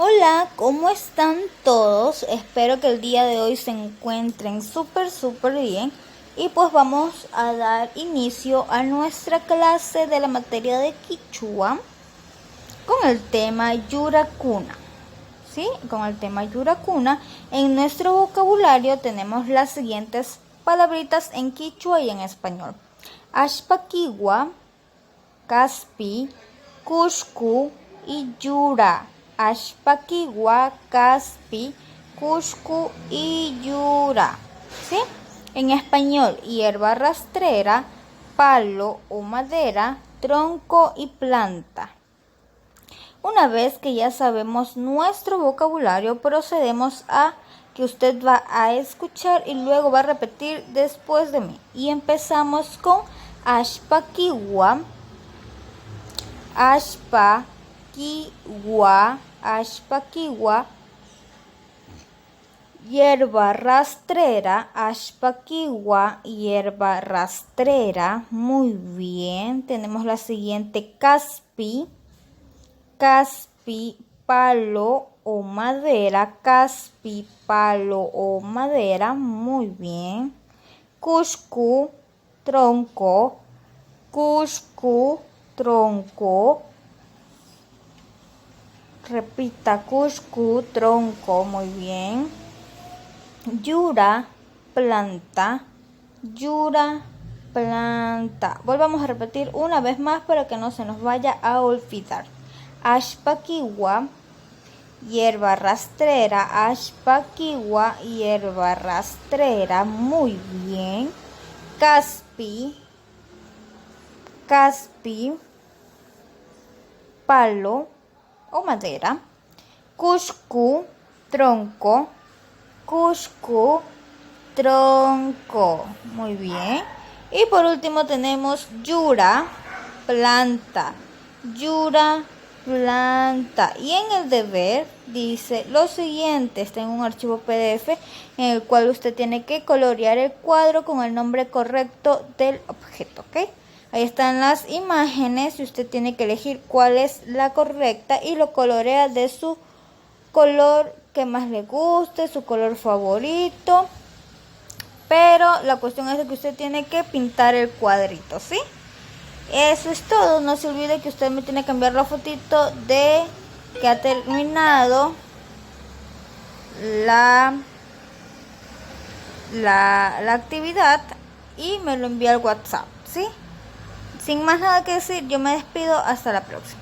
Hola, ¿cómo están todos? Espero que el día de hoy se encuentren súper bien. Y pues vamos a dar inicio a nuestra clase de la materia de Quichua con el tema Yuracuna. ¿Sí? Con el tema Yuracuna. En nuestro vocabulario tenemos las siguientes palabritas en Quichua y en español: Ashpaquiwa, Caspi, Cuscu y Yura. Ashpaquiwa, Caspi, Cuscu y Yura. ¿Sí? En español: hierba rastrera, palo o madera, tronco y planta. Una vez que ya sabemos nuestro vocabulario, procedemos a que usted va a escuchar y luego va a repetir después de mí. Y empezamos con Ashpaquiwa. Ashpaquiwa, hierba rastrera, Ashpaquiwa, hierba rastrera. Muy bien, tenemos la siguiente: Caspi, palo o madera, Caspi, palo o madera. Muy bien. Cuscu, tronco, Cuscu, tronco. Repita: Cuscu, tronco. Muy bien. Yura, planta, Yura, planta. Volvamos a repetir una vez más para que no se nos vaya a olvidar. Ashpaquiwa, hierba rastrera, Ashpaquiwa, hierba rastrera. Muy bien. Caspi, palo o madera. Cuscu, tronco, Cuscu, tronco. Muy bien. Y por último tenemos Yura, planta, Yura, planta. Y en el deber dice lo siguiente: está en un archivo PDF en el cual usted tiene que colorear el cuadro con el nombre correcto del objeto, ¿ok? Ahí están las imágenes y usted tiene que elegir cuál es la correcta y lo colorea de su color que más le guste, su color favorito. Pero la cuestión es de que usted tiene que pintar el cuadrito, ¿sí? Eso es todo. No se olvide que usted me tiene que enviar la fotito de que ha terminado la actividad y me lo envía al WhatsApp, ¿sí? Sin más nada que decir, yo me despido. Hasta la próxima.